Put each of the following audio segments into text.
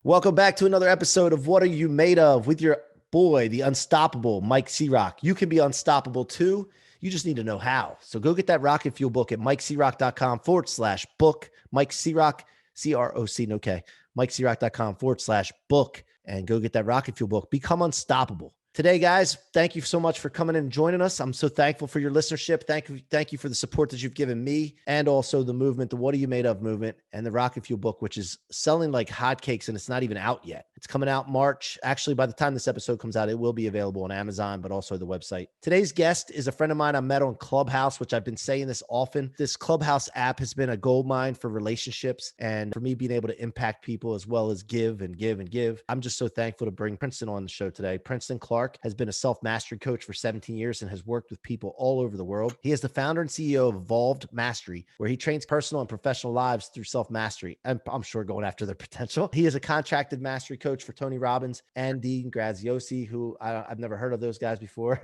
Welcome back to another episode of What Are You Made Of with your boy, the unstoppable Mike C-Roc. You can be unstoppable too. You just need to know how. So go get that rocket fuel book at MikeCroc.com/book. Mike C-Roc, C-R-O-C, no K. MikeCroc.com/book and go get that rocket fuel book. Become unstoppable. Today, guys, thank you so much for coming in and joining us. I'm so thankful for your listenership. Thank you for the support that you've given me and also the movement, the What Are You Made Of movement and the Rocket Fuel book, which is selling like hotcakes and it's not even out yet. It's coming out March. Actually, by the time this episode comes out, it will be available on Amazon, but also the website. Today's guest is a friend of mine I met on Clubhouse, which I've been saying this often. This Clubhouse app has been a goldmine for relationships and for me being able to impact people as well as give and give and give. I'm just so thankful to bring Princeton on the show today. Princeton Clark has been a self-mastery coach for 17 years and has worked with people all over the world. He is the founder and CEO of Evolved Mastery, where he trains personal and professional lives through self-mastery, and I'm sure going after their potential. He is a contracted mastery coach for Tony Robbins and Dean Graziosi, who I've never heard of those guys before.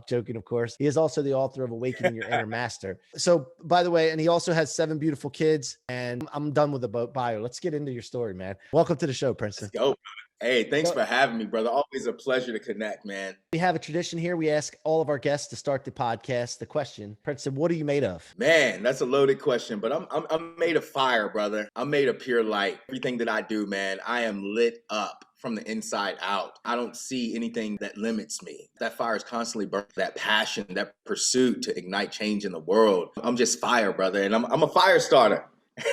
Joking, of course. He is also the author of Awakening Your Inner Master. So, by the way, and he also has 7 beautiful kids, and I'm done with the bio. Let's get into your story, man. Welcome to the show, Princeton. Let's go. Hey, thanks for having me, brother. Always a pleasure to connect, man. We have a tradition here. We ask all of our guests to start the podcast the question, Princeton, what are you made of? Man, that's a loaded question, but I'm made of fire, brother. I'm made of pure light. Everything that I do, man, I am lit up from the inside out. I don't see anything that limits me. That fire is constantly burning, that passion, that pursuit to ignite change in the world. I'm just fire, brother, and I'm a fire starter.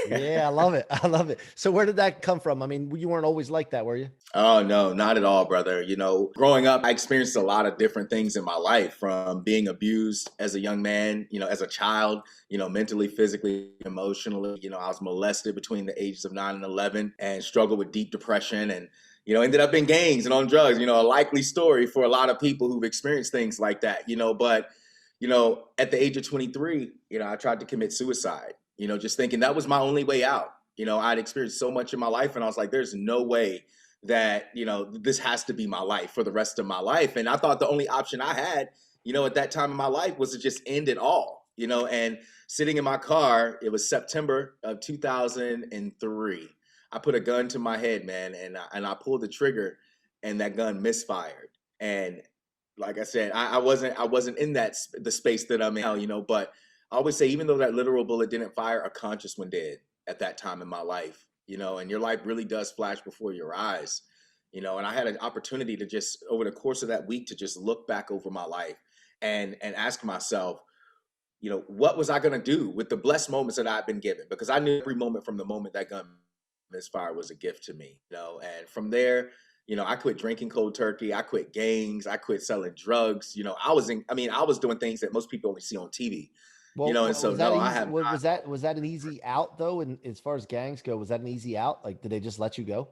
Yeah, I love it. I love it. So where did that come from? I mean, you weren't always like that, were you? Oh, no, not at all, brother. You know, growing up, I experienced a lot of different things in my life, from being abused as a young man, you know, as a child, you know, mentally, physically, emotionally. You know, I was molested between the ages of 9 and 11 and struggled with deep depression and, you know, ended up in gangs and on drugs. You know, a likely story for a lot of people who've experienced things like that, you know, but, you know, at the age of 23, you know, I tried to commit suicide. You know, just thinking that was my only way out. You know, I'd experienced so much in my life and I was like, there's no way that, you know, this has to be my life for the rest of my life. And I thought the only option I had, you know, at that time in my life was to just end it all, you know, and sitting in my car, it was September of 2003. I put a gun to my head, man, and I pulled the trigger and that gun misfired. And like I said, I wasn't in the space that I'm in now, you know, but I always say, even though that literal bullet didn't fire, a conscious one did at that time in my life, you know, and your life really does flash before your eyes, you know, and I had an opportunity to just, over the course of that week, to just look back over my life and ask myself, you know, what was I going to do with the blessed moments that I've been given? Because I knew every moment from the moment that gun misfired was a gift to me, you know, and from there, you know, I quit drinking cold turkey. I quit gangs. I quit selling drugs. You know, I was doing things that most people only see on TV. Well, You know, and so no, I have not. was that an easy out though? And as far as gangs go, was that an easy out? Like, did they just let you go?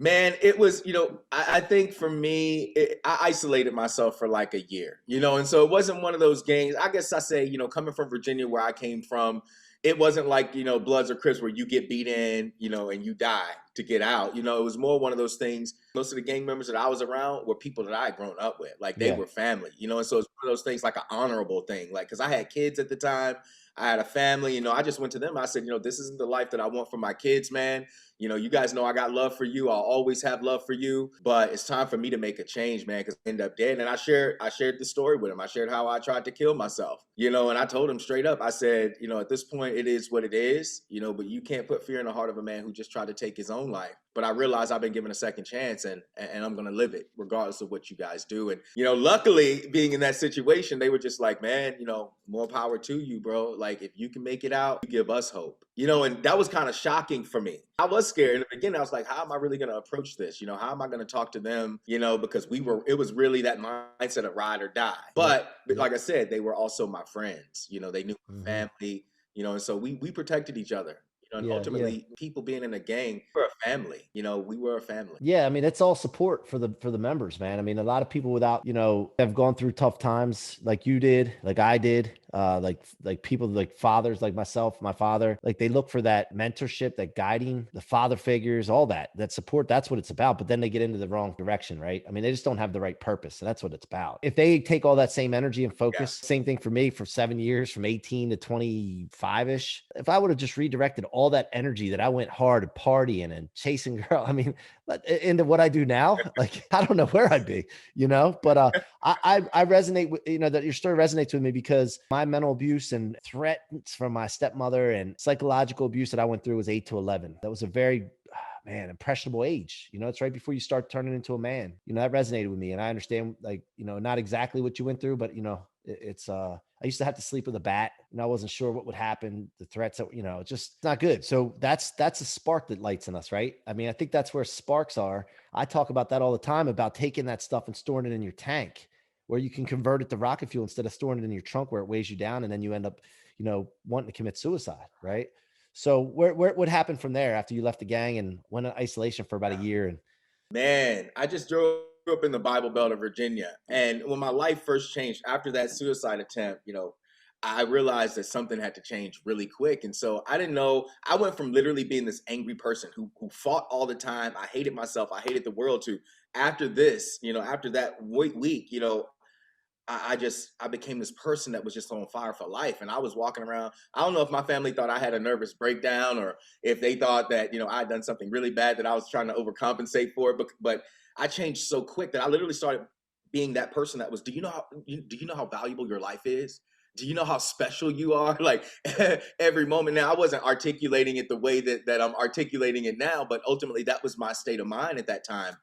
Man, it was, you know, I think for me, I isolated myself for like a year, you know, and so it wasn't one of those games. I guess I say, you know, coming from Virginia, where I came from, it wasn't like, you know, Bloods or Crips where you get beat in, you know, and you die to get out. You know, it was more one of those things. Most of the gang members that I was around were people that I had grown up with, like they Yeah. were family, you know, and so it's one of those things, like an honorable thing, like, because I had kids at the time. I had a family, you know, I just went to them. I said, you know, this isn't the life that I want for my kids, man. You know, you guys know I got love for you. I'll always have love for you, but it's time for me to make a change, man, because I end up dead. And I shared the story with him. I shared how I tried to kill myself, you know, and I told him straight up, I said, you know, at this point, it is what it is, you know, but you can't put fear in the heart of a man who just tried to take his own life. But I realized I've been given a second chance and I'm going to live it regardless of what you guys do. And, you know, luckily being in that situation, they were just like, man, you know, more power to you, bro. Like, if you can make it out, you give us hope, you know, and that was kind of shocking for me. I was scared in the beginning. I was like, how am I really going to approach this? You know, how am I going to talk to them? You know, because it was really that mindset of ride or die. But like I said, they were also my friends, you know, they knew my family, you know, and so we protected each other. And ultimately, people being in a gang, we're a family. You know, we were a family. Yeah, I mean, it's all support for the members, man. I mean, a lot of people without, you know, have gone through tough times like you did, like I did. like people like fathers like myself, my father, like they look for that mentorship, that guiding, the father figures, all that support. That's what it's about. But then they get into the wrong direction, right? I mean, they just don't have the right purpose. And that's what it's about. If they take all that same energy and Yeah. focus, same thing for me for 7 years, from 18 to 25-ish. If I would have just redirected all that energy that I went hard at partying and chasing girl, I mean, into what I do now, like, I don't know where I'd be, but I resonate with, that your story resonates with me because my mental abuse and threats from my stepmother and psychological abuse that I went through was 8 to 11. That was a very, man, impressionable age. It's right before you start turning into a man. That resonated with me. And I understand, like, not exactly what you went through, but it's I used to have to sleep with a bat and I wasn't sure what would happen. The threats that, just not good. So that's a spark that lights in us, right? I mean, I think that's where sparks are. I talk about that all the time, about taking that stuff and storing it in your tank, where you can convert it to rocket fuel instead of storing it in your trunk where it weighs you down. And then you end up, wanting to commit suicide. Right. So what happened from there after you left the gang and went in isolation for about a year? And Man, I just grew up in the Bible Belt of Virginia. And when my life first changed after that suicide attempt, I realized that something had to change really quick. And so I didn't know. I went from literally being this angry person who fought all the time. I hated myself. I hated the world, to after this, after that week, I became this person that was just on fire for life. And I was walking around. I don't know if my family thought I had a nervous breakdown or if they thought that, I had done something really bad that I was trying to overcompensate for. But I changed so quick that I literally started being that person that was, do you know how valuable your life is? Do you know how special you are? Like every moment. Now, I wasn't articulating it the way that I'm articulating it now, but ultimately that was my state of mind at that time,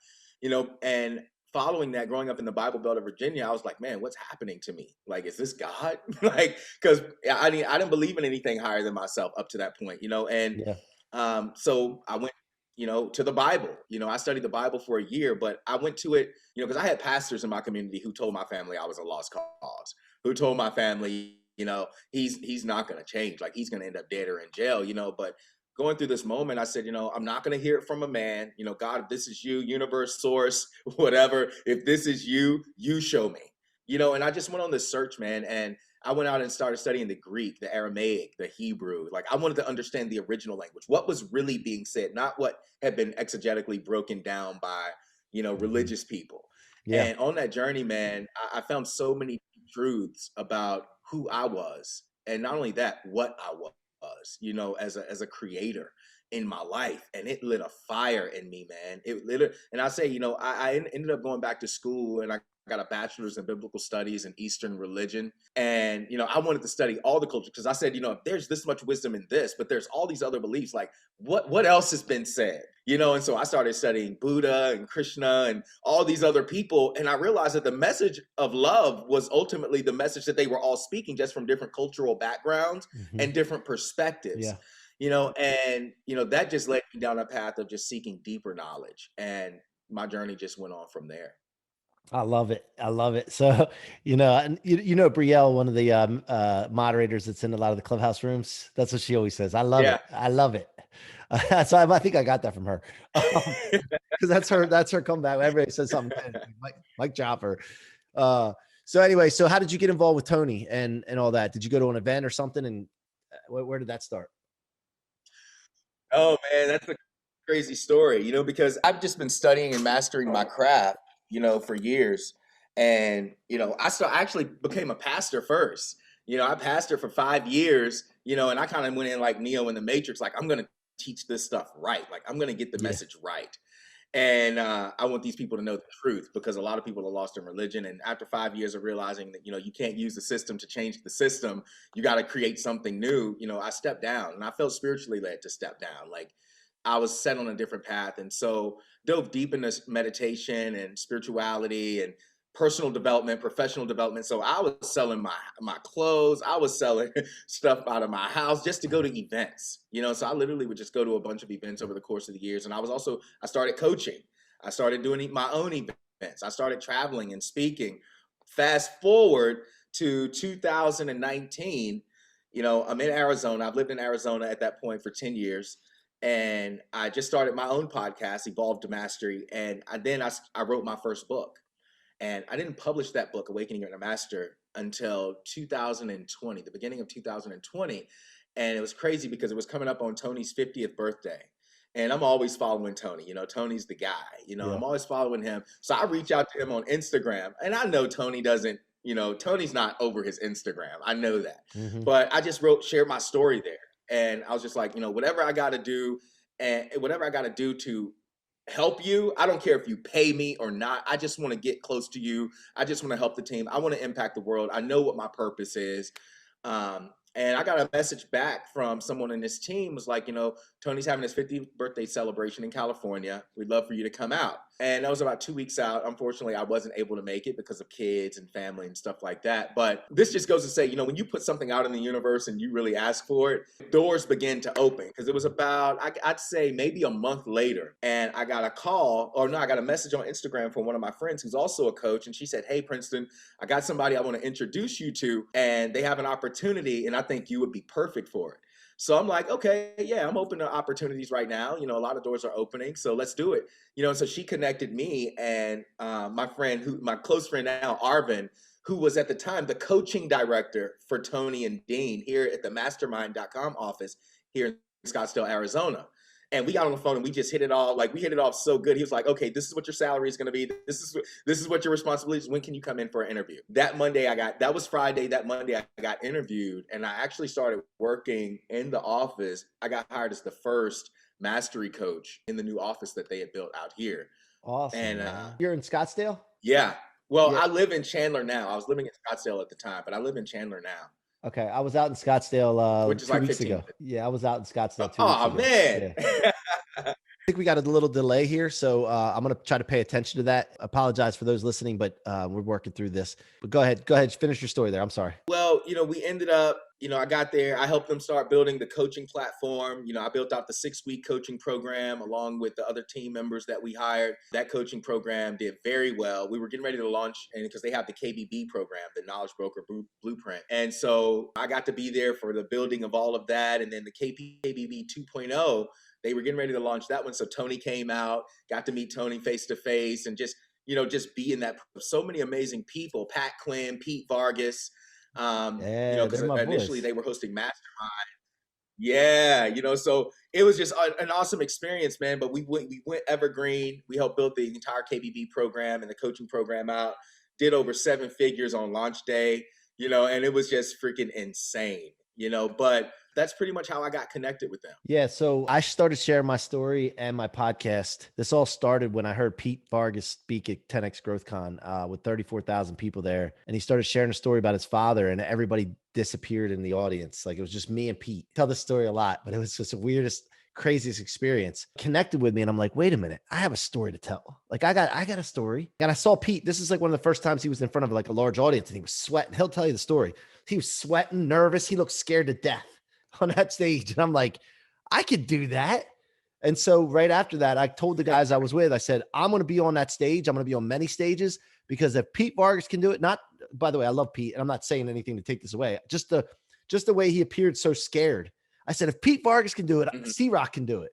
and following that, growing up in the Bible Belt of Virginia, I was like, man, what's happening to me? Like, is this God? Like, because I didn't believe in anything higher than myself up to that point, and yeah, so I went, to the Bible. I studied the Bible for a year, but I went to it, because I had pastors in my community who told my family I was a lost cause, who told my family, he's not going to change, like he's going to end up dead or in jail, but going through this moment, I said, I'm not going to hear it from a man. God, if this is you, universe, source, whatever, if this is you, you show me, and I just went on this search, man. And I went out and started studying the Greek, the Aramaic, the Hebrew. Like, I wanted to understand the original language, what was really being said, not what had been exegetically broken down by, mhm, religious people. yeah, And on that journey, man, I found so many truths about who I was. And not only that, what I was, as a creator in my life. And it lit a fire in me, man. It lit it. And I say, I ended up going back to school, and I got a bachelor's in biblical studies and Eastern religion. And, I wanted to study all the culture because I said, if there's this much wisdom in this, but there's all these other beliefs, like what else has been said? And so I started studying Buddha and Krishna and all these other people. And I realized that the message of love was ultimately the message that they were all speaking, just from different cultural backgrounds mhm, and different perspectives. yeah. And that just led me down a path of just seeking deeper knowledge. And my journey just went on from there. I love it. I love it. So, and Brielle, one of the moderators that's in a lot of the clubhouse rooms. That's what she always says. I love Yeah. it. I love it. So I think I got that from her. Because that's her comeback. Everybody says something good. Mike Chopper. So anyway, so how did you get involved with Tony and all that? Did you go to an event or something? And where did that start? Oh man, that's a crazy story, because I've just been studying and mastering my craft, for years. And, I actually became a pastor first. I pastored for 5 years, and I kind of went in like Neo in the Matrix, like I'm gonna teach this stuff right. Like I'm gonna get the Yeah. message right. And I want these people to know the truth, because a lot of people are lost in religion. And after 5 years of realizing that, you can't use the system to change the system, you got to create something new. I stepped down, and I felt spiritually led to step down. Like I was set on a different path. And so dove deep into meditation and spirituality and personal development, professional development. So I was selling my clothes. I was selling stuff out of my house just to go to events. So I literally would just go to a bunch of events over the course of the years. And I started coaching. I started doing my own events. I started traveling and speaking. Fast forward to 2019, I'm in Arizona. I've lived in Arizona at that point for 10 years. And I just started my own podcast, Evolved to Mastery. And I wrote my first book. And I didn't publish that book, Awakening Your Inner Master, until 2020, the beginning of 2020. And it was crazy because it was coming up on Tony's 50th birthday. And I'm always following Tony. Tony's the guy. Yeah. I'm always following him. So I reach out to him on Instagram. And I know Tony doesn't, Tony's not over his Instagram. I know that. Mm-hmm. But I just shared my story there. And I was just like, whatever I got to do, and whatever I got to do to help you. I don't care if you pay me or not. I just want to get close to you. I just want to help the team. I want to impact the world. I know what my purpose is. And I got a message back from someone in this team was like, Tony's having his 50th birthday celebration in California. We'd love for you to come out. And that was about 2 weeks out. Unfortunately, I wasn't able to make it because of kids and family and stuff like that. But this just goes to say, when you put something out in the universe and you really ask for it, doors begin to open. Because it was about, I'd say maybe a month later. And I got I got a message on Instagram from one of my friends who's also a coach. And she said, hey, Princeton, I got somebody I want to introduce you to. And they have an opportunity. And I think you would be perfect for it. So I'm like, okay, yeah, I'm open to opportunities right now. A lot of doors are opening, so let's do it. So she connected me and my close friend now, Arvin, who was at the time the coaching director for Tony and Dean here at the mastermind.com office here in Scottsdale, Arizona. And we got on the phone and we just hit it all. Like we hit it off so good. He was like, okay, this is what your salary is going to be. This is what your responsibility is. When can you come in for an interview? That was Friday. That Monday I got interviewed and I actually started working in the office. I got hired as the first mastery coach in the new office that they had built out here. Awesome. And you're in Scottsdale? Yeah. Well, I live in Chandler now. I was living in Scottsdale at the time, but I live in Chandler now. Okay, I was out in Scottsdale which is 2 like weeks 15 ago. Yeah, I was out in Scottsdale 2 weeks ago. Oh, man. Yeah. I think we got a little delay here, so I'm going to try to pay attention to that. Apologize for those listening, but we're working through this. But go ahead, finish your story there. I'm sorry. Well, we ended up, I got there. I helped them start building the coaching platform. I built out the 6-week coaching program along with the other team members that we hired. That coaching program did very well. We were getting ready to launch, and because they have the KBB program, the Knowledge Broker Blueprint. And so I got to be there for the building of all of that. And then the KBB 2.0, they were getting ready to launch that one. So Tony came out, got to meet Tony face to face and just be in that. So many amazing people, Pat Quinn, Pete Vargas, because initially they were hosting Mastermind. Yeah, so it was just an awesome experience, man. But we went evergreen. We helped build the entire KBB program and the coaching program out, did over 7 figures on launch day, and it was just freaking insane, but that's pretty much how I got connected with them. Yeah. So I started sharing my story and my podcast. This all started when I heard Pete Vargas speak at 10X GrowthCon with 34,000 people there. And he started sharing a story about his father and everybody disappeared in the audience. Like it was just me and Pete. I tell this story a lot, but it was just the weirdest, craziest experience. Connected with me. And I'm like, wait a minute, I have a story to tell. Like I got a story. And I saw Pete. This is like one of the first times he was in front of like a large audience and he was sweating. He'll tell you the story. He was sweating, nervous. He looked scared to death on that stage. And I'm like, I could do that. And so right after that, I told the guys I was with, I said, I'm going to be on that stage. I'm going to be on many stages because if Pete Vargas can do it, not, by the way, I love Pete and I'm not saying anything to take this away. Just the way he appeared so scared. I said, if Pete Vargas can do it, C-Roc can do it.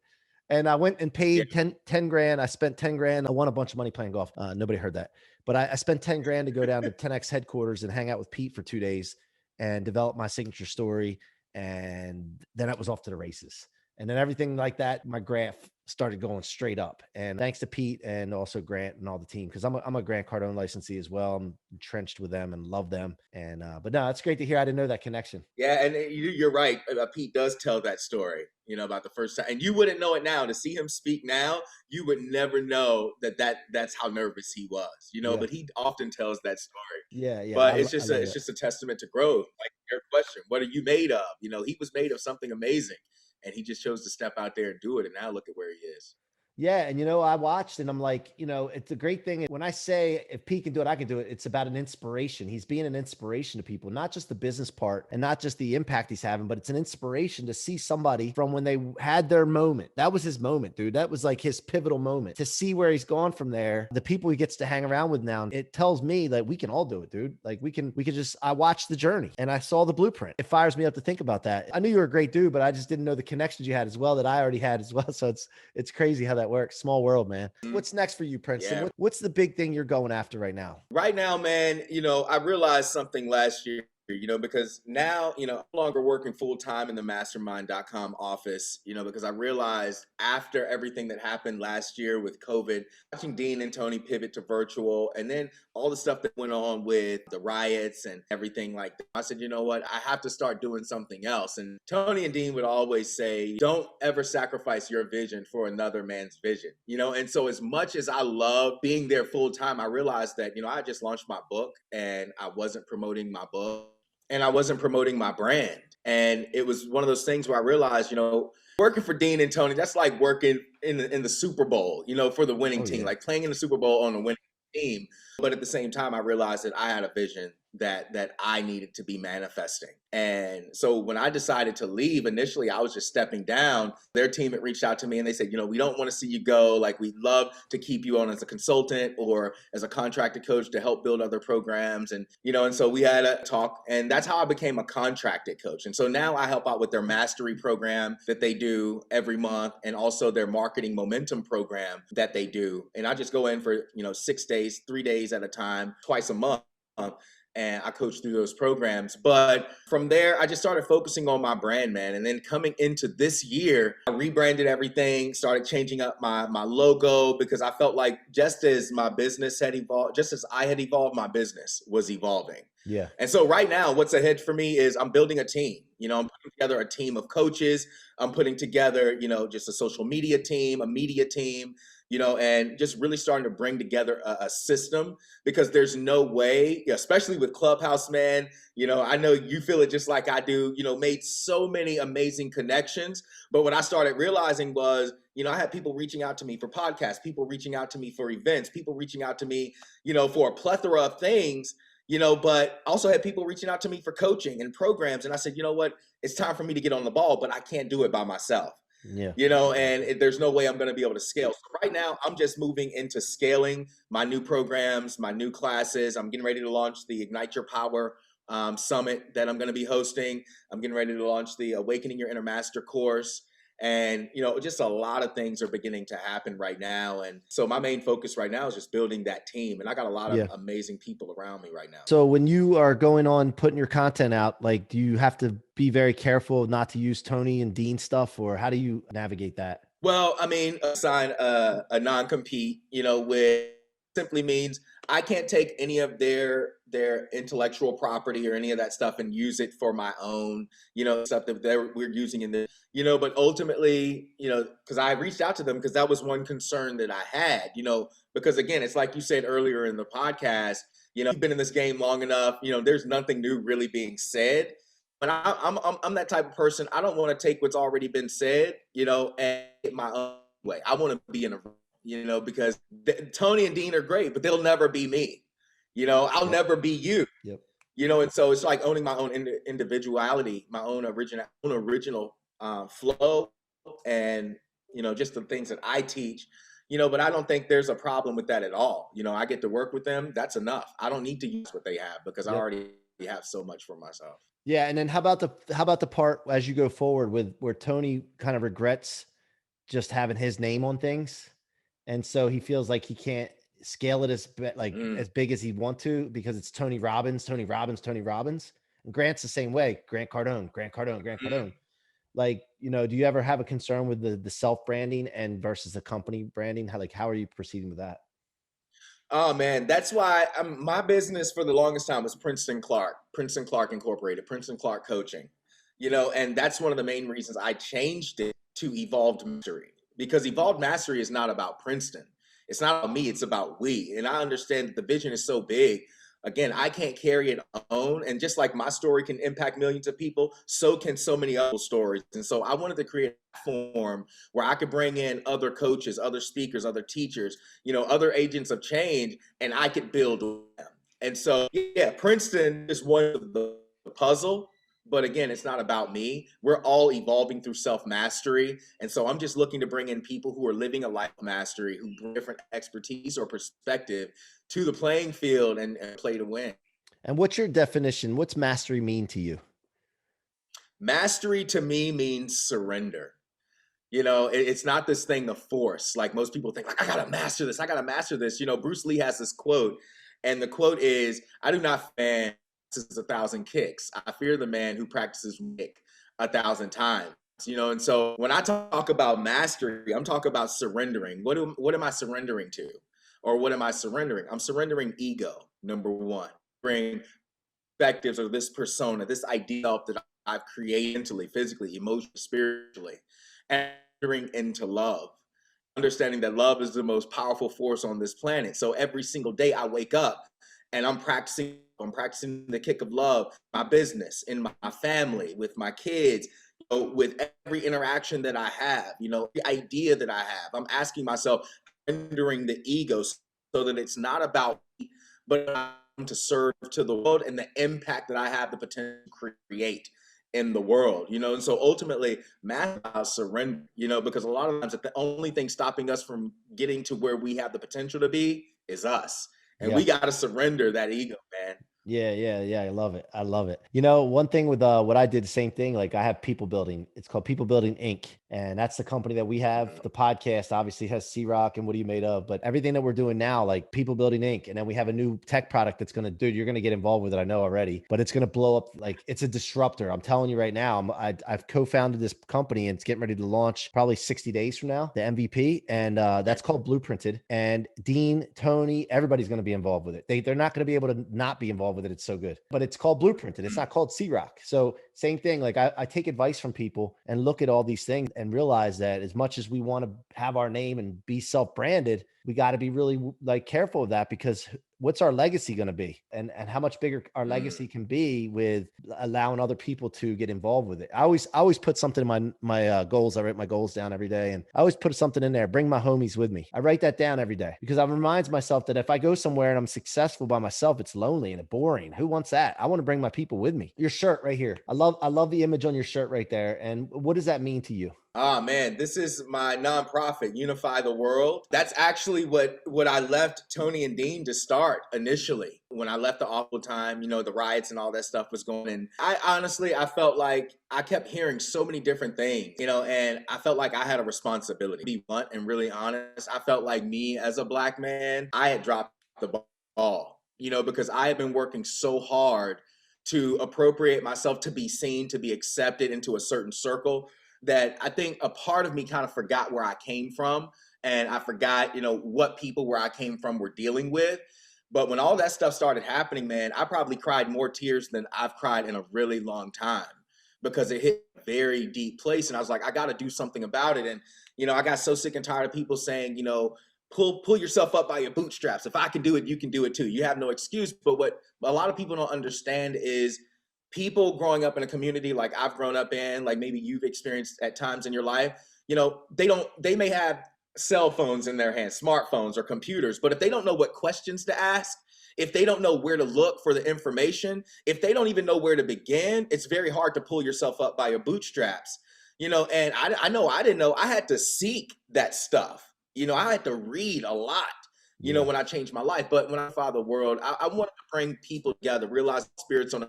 And I went and paid 10 grand. I spent 10 grand. I won a bunch of money playing golf. Nobody heard that, but I spent 10 grand to go down to 10X headquarters and hang out with Pete for 2 days and develop my signature story. And then I was off to the races. And then everything like that, my graph started going straight up. And thanks to Pete and also Grant and all the team, because I'm a Grant Cardone licensee as well. I'm entrenched with them and love them. And but no, it's great to hear. I didn't know that connection. Yeah, and you're right. Pete does tell that story, about the first time, and you wouldn't know it now. To see him speak now, you would never know that's how nervous he was, But he often tells that story. Yeah. But it's just a testament to growth. Like your question, what are you made of? He was made of something amazing. And he just chose to step out there and do it. And now look at where he is. Yeah. And, I watched and I'm like, it's a great thing. When I say if Pete can do it, I can do it. It's about an inspiration. He's being an inspiration to people, not just the business part and not just the impact he's having, but it's an inspiration to see somebody from when they had their moment. That was his moment, dude. That was like his pivotal moment to see where he's gone from there. The people he gets to hang around with now, it tells me that we can all do it, dude. Like I watched the journey and I saw the blueprint. It fires me up to think about that. I knew you were a great dude, but I just didn't know the connections you had as well that I already had as well. So it's crazy how that that works. Small world, man. Mhm. What's next for you, Princeton? Yeah. What's the big thing you're going after right now? Right now, man, I realized something last year, because now, I'm no longer working full time in the mastermind.com office, because I realized after everything that happened last year with COVID, watching Dean and Tony pivot to virtual, and then all the stuff that went on with the riots and everything like that, I said, you know what, I have to start doing something else. And Tony and Dean would always say, don't ever sacrifice your vision for another man's vision, and so as much as I love being there full time, I realized that, I just launched my book and I wasn't promoting my book and I wasn't promoting my brand. And it was one of those things where I realized, working for Dean and Tony, that's like working in the Super Bowl, for the winning Oh, team, yeah. like playing in the Super Bowl on the winning team. But at the same time, I realized that I had a vision that I needed to be manifesting. And so when I decided to leave, initially I was just stepping down. Their team had reached out to me and they said, we don't want to see you go. Like, we'd love to keep you on as a consultant or as a contracted coach to help build other programs. And, and so we had a talk, and that's how I became a contracted coach. And so now I help out with their mastery program that they do every month, and also their marketing momentum program that they do. And I just go in for, 6 days, 3 days at a time, twice a month. And I coach through those programs. But from there, I just started focusing on my brand, man. And then coming into this year, I rebranded everything, started changing up my logo, because I felt like just as my business had evolved, just as I had evolved, my business was evolving. Yeah. And so right now, what's ahead for me is I'm building a team. I'm putting together a team of coaches. I'm putting together, just a social media team, a media team, and just really starting to bring together a system, because there's no way, especially with Clubhouse, man, I know you feel it just like I do, made so many amazing connections. But what I started realizing was, I had people reaching out to me for podcasts, people reaching out to me for events, people reaching out to me, for a plethora of things, but also had people reaching out to me for coaching and programs. And I said, you know what, it's time for me to get on the ball, but I can't do it by myself. Yeah. And there's no way I'm going to be able to scale. So right now, I'm just moving into scaling my new programs, my new classes. I'm getting ready to launch the Ignite Your Power summit that I'm going to be hosting. I'm getting ready to launch the Awakening Your Inner Master course. And, just a lot of things are beginning to happen right now. And so my main focus right now is just building that team. And I got a lot of amazing people around me right now. So when you are going on putting your content out, like, do you have to be very careful not to use Tony and Dean stuff, or how do you navigate that? Well, I mean, sign a non-compete, which simply means I can't take any of their intellectual property or any of that stuff and use it for my own, stuff that we're using in the, but ultimately, because I reached out to them because that was one concern that I had, because again, it's like you said earlier in the podcast, you've been in this game long enough, there's nothing new really being said. But I'm that type of person. I don't want to take what's already been said, and get my own way. I want to be in a, because Tony and Dean are great, but they'll never be me. I'll never be you. Yep. And so it's like owning my own individuality, my own original flow, and just the things that I teach. But I don't think there's a problem with that at all. I get to work with them. That's enough. I don't need to use what they have, because I already have so much for myself. Yeah. And then how about the part as you go forward with where Tony kind of regrets just having his name on things, and so he feels like he can't scale it as big as he'd want to, because it's Tony Robbins. And Grant's the same way. Grant Cardone. Like, do you ever have a concern with the self branding and versus the company branding? How are you proceeding with that? Oh man, that's why my business for the longest time was Princeton Clark Incorporated, Princeton Clark Coaching, and that's one of the main reasons I changed it to Evolved Mastery, because Evolved Mastery is not about Princeton. It's not about me, it's about we. And I understand that the vision is so big. Again, I can't carry it alone. And just like my story can impact millions of people, so can so many other stories. And so I wanted to create a platform where I could bring in other coaches, other speakers, other teachers, other agents of change, and I could build them. And so, yeah, Princeton is one of the puzzle. But again, it's not about me. We're all evolving through self-mastery. And so I'm just looking to bring in people who are living a life of mastery, who bring different expertise or perspective to the playing field and play to win. And what's your definition? What's mastery mean to you? Mastery to me means surrender. It's not this thing of force. Like most people think, like, I gotta master this. I gotta master this. Bruce Lee has this quote, and the quote is, "I do not fan practices 1,000 kicks. I fear the man who practices kick 1,000 times." And so when I talk about mastery, I'm talking about surrendering. What am I surrendering to, or what am I surrendering? I'm surrendering ego. Number one, bring perspectives or this persona, this ideal that I've created mentally, physically, emotionally, spiritually, and entering into love. Understanding that love is the most powerful force on this planet. So every single day I wake up and I'm practicing the kick of love, my business, in my family, with my kids, with every interaction that I have, the idea that I have. I'm asking myself, rendering the ego so that it's not about me, but to serve to the world and the impact that I have the potential to create in the world, and so ultimately math about surrender, because a lot of times the only thing stopping us from getting to where we have the potential to be is us. And Yeah. we got to surrender that ego, man. Yeah, yeah, yeah. I love it. I love it. One thing with what I did, the same thing. Like I have People Building. It's called People Building Inc. And that's the company that we have. Mhm. The podcast obviously has C-Roc and What Are You Made Of? But everything that we're doing now, like People Building Inc. And then we have a new tech product that's gonna, dude, you're gonna get involved with it. I know already, but it's gonna blow up. Like it's a disruptor. I'm telling you right now. I've co-founded this company and it's getting ready to launch probably 60 days from now, the MVP. And that's called Blueprinted. And Dean, Tony, everybody's gonna be involved with it. They're not gonna be able to not be involved with it. It's so good, but it's called Blueprinted. It's not called C-Roc. So same thing. Like I take advice from people and look at all these things and realize that as much as we want to have our name and be self-branded, we got to be really like careful of that, because what's our legacy going to be, and how much bigger our legacy can be with allowing other people to get involved with it. I always put something in my goals. I write my goals down every day, and I always put something in there. Bring my homies with me. I write that down every day because I reminds myself that if I go somewhere and I'm successful by myself, it's lonely and boring. Who wants that? I want to bring my people with me. Your shirt right here. I love the image on your shirt right there. And what does that mean to you? Ah, man, this is my nonprofit, Unify the World. That's actually what I left Tony and Dean to start initially. When I left the awful time, the riots and all that stuff was going. And I felt like I kept hearing so many different things, and I felt like I had a responsibility. To be blunt and really honest, I felt like me as a Black man, I had dropped the ball, because I had been working so hard to appropriate myself, to be seen, to be accepted into a certain circle, that I think a part of me kind of forgot where I came from. And I forgot, what people where I came from were dealing with. But when all that stuff started happening, man, I probably cried more tears than I've cried in a really long time, because it hit a very deep place. And I was like, I got to do something about it. And, I got so sick and tired of people saying, pull yourself up by your bootstraps. If I can do it, you can do it too. You have no excuse. But what a lot of people don't understand is, people growing up in a community like I've grown up in, like maybe you've experienced at times in your life, they may have cell phones in their hands, smartphones or computers, but if they don't know what questions to ask, if they don't know where to look for the information, if they don't even know where to begin, it's very hard to pull yourself up by your bootstraps. And I know I didn't know I had to seek that stuff. I had to read a lot, Yeah. when I changed my life. But when I found the world, I wanted to bring people together, realize spirits on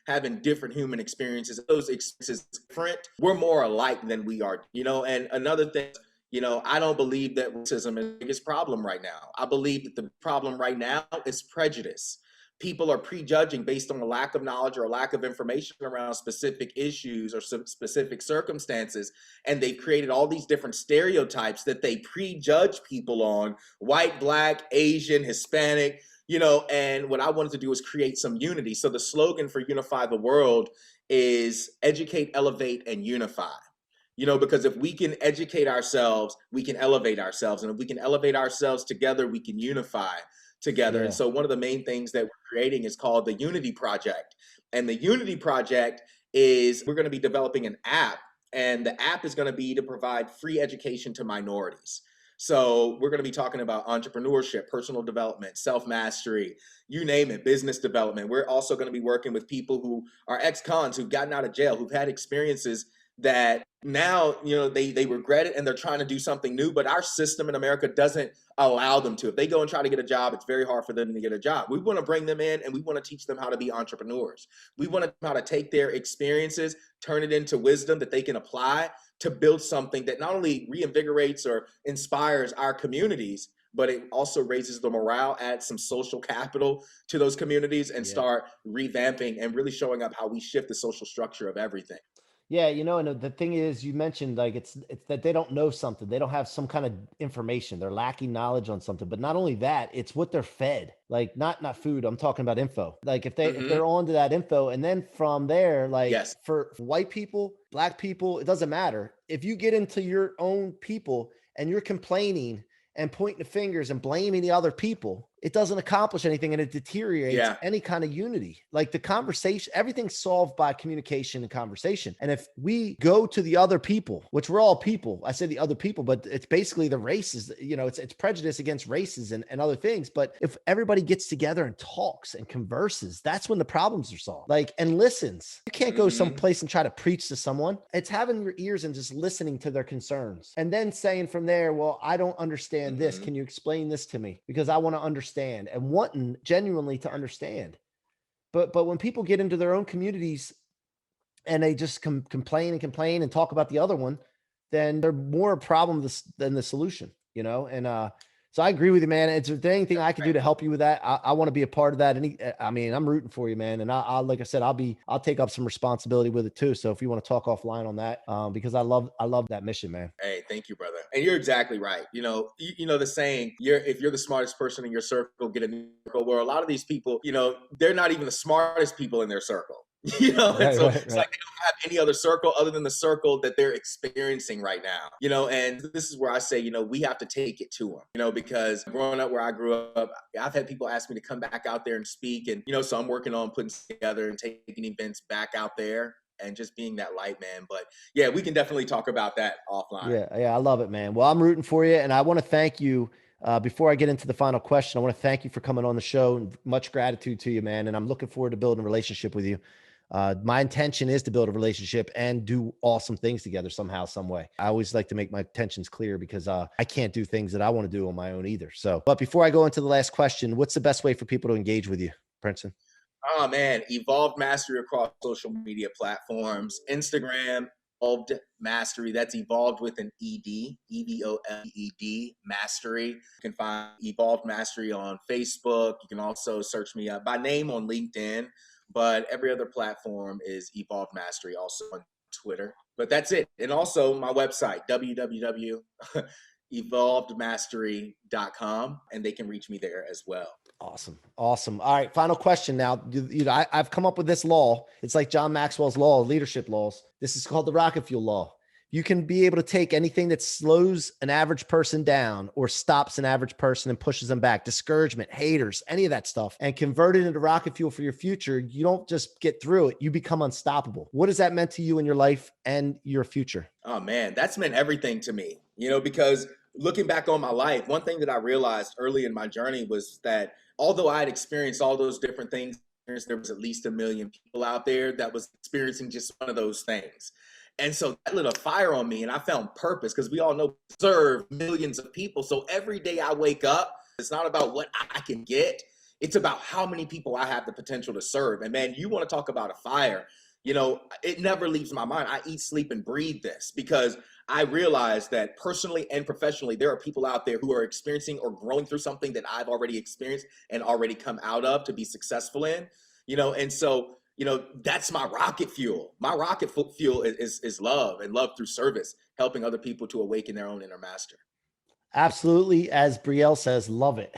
having different human experiences. Those experiences different. We're more alike than we are, And another thing, I don't believe that racism is the biggest problem right now. I believe that the problem right now is prejudice. People are prejudging based on a lack of knowledge or a lack of information around specific issues or specific circumstances. And they've created all these different stereotypes that they prejudge people on: white, Black, Asian, Hispanic, and what I wanted to do was create some unity. So the slogan for Unify the World is educate, elevate, and unify. Because if we can educate ourselves, we can elevate ourselves. And if we can elevate ourselves together, we can unify together. And Yeah. so one of the main things that we're creating is called the Unity Project. And the Unity Project is, we're going to be developing an app, and the app is going to be to provide free education to minorities. So we're going to be talking about entrepreneurship, personal development, self-mastery, you name it, business development. We're also going to be working with people who are ex-cons, who've gotten out of jail, who've had experiences that now, they regret it and they're trying to do something new, but our system in America doesn't allow them to. If they go and try to get a job, it's very hard for them to get a job. We want to bring them in and we want to teach them how to be entrepreneurs. We want to know how to take their experiences, turn it into wisdom that they can apply to build something that not only reinvigorates or inspires our communities, but it also raises the morale, adds some social capital to those communities, and start revamping and really showing up how we shift the social structure of everything. Yeah, and the thing is, you mentioned like it's that they don't know something. They don't have some kind of information. They're lacking knowledge on something. But not only that, it's what they're fed. Like not food. I'm talking about info. Like if they're on to that info, and then from there, like for white people, black people, it doesn't matter. If you get into your own people and you're complaining and pointing the fingers and blaming the other people, it doesn't accomplish anything, and it deteriorates any kind of unity. Like the conversation, everything's solved by communication and conversation. And if we go to the other people, which we're all people, I say the other people, but it's basically the races, it's prejudice against races and other things. But if everybody gets together and talks and converses, that's when the problems are solved. Like, and listens. You can't go someplace and try to preach to someone. It's having your ears and just listening to their concerns. And then saying from there, well, I don't understand this. Can you explain this to me? Because I want to understand, and wanting genuinely to understand. But when people get into their own communities and they just complain and talk about the other one, then they're more a problem than the solution, and so I agree with you, man. Is there anything I can do to help you with that? I want to be a part of that. I'm rooting for you, man. And like I said, I'll take up some responsibility with it too. So if you want to talk offline on that, because I love that mission, man. Hey, thank you, brother. And you're exactly right. You know the saying, if you're the smartest person in your circle, get a new circle. Where a lot of these people, they're not even the smartest people in their circle. It's like they don't have any other circle other than the circle that they're experiencing right now. And this is where I say, we have to take it to them, because growing up where I grew up, I've had people ask me to come back out there and speak. And, so I'm working on putting together and taking events back out there and just being that light, man. But yeah, we can definitely talk about that offline. Yeah. I love it, man. Well, I'm rooting for you. And I want to thank you. Before I get into the final question, I want to thank you for coming on the show, and much gratitude to you, man. And I'm looking forward to building a relationship with you. My intention is to build a relationship and do awesome things together somehow, some way. I always like to make my intentions clear because I can't do things that I want to do on my own either. So, but before I go into the last question, what's the best way for people to engage with you, Princeton? Oh man, Evolved Mastery across social media platforms, Instagram, Evolved Mastery. That's Evolved with an ED, EVOLED Mastery. You can find Evolved Mastery on Facebook. You can also search me up by name on LinkedIn. But every other platform is Evolved Mastery, also on Twitter. But that's it. And also my website, www.evolvedmastery.com, and they can reach me there as well. Awesome. All right, final question now. I've come up with this law. It's like John Maxwell's law, leadership laws. This is called the rocket fuel law. You can be able to take anything that slows an average person down or stops an average person and pushes them back, discouragement, haters, any of that stuff, and convert it into rocket fuel for your future. You don't just get through it. You become unstoppable. What has that meant to you in your life and your future? Oh man, that's meant everything to me, because looking back on my life, one thing that I realized early in my journey was that although I had experienced all those different things, there was at least 1 million people out there that was experiencing just one of those things. And so that lit a fire on me, and I found purpose, because we all know we serve millions of people. So every day I wake up, it's not about what I can get. It's about how many people I have the potential to serve. And man, you want to talk about a fire, it never leaves my mind. I eat, sleep, and breathe this, because I realize that personally and professionally, there are people out there who are experiencing or growing through something that I've already experienced and already come out of to be successful in, and so that's my rocket fuel. My rocket fuel is love, and love through service, helping other people to awaken their own inner master. Absolutely. As Brielle says, love it.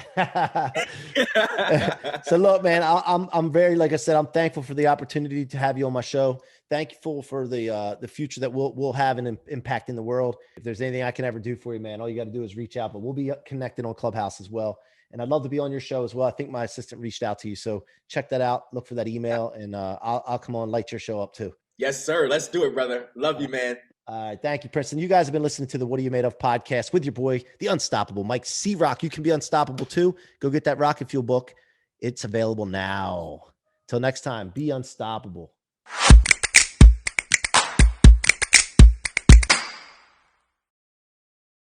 So look, man, I'm very, like I said, I'm thankful for the opportunity to have you on my show. Thankful for the future that we'll have an impact in the world. If there's anything I can ever do for you, man, all you got to do is reach out, but we'll be connected on Clubhouse as well. And I'd love to be on your show as well. I think my assistant reached out to you. So check that out. Look for that email, and I'll come on, light your show up too. Yes, sir. Let's do it, brother. Love you, man. Thank you, Princeton. You guys have been listening to the What Are You Made Of podcast with your boy, the unstoppable Mike C-Roc. You can be unstoppable too. Go get that rocket fuel book. It's available now. Till next time, be unstoppable.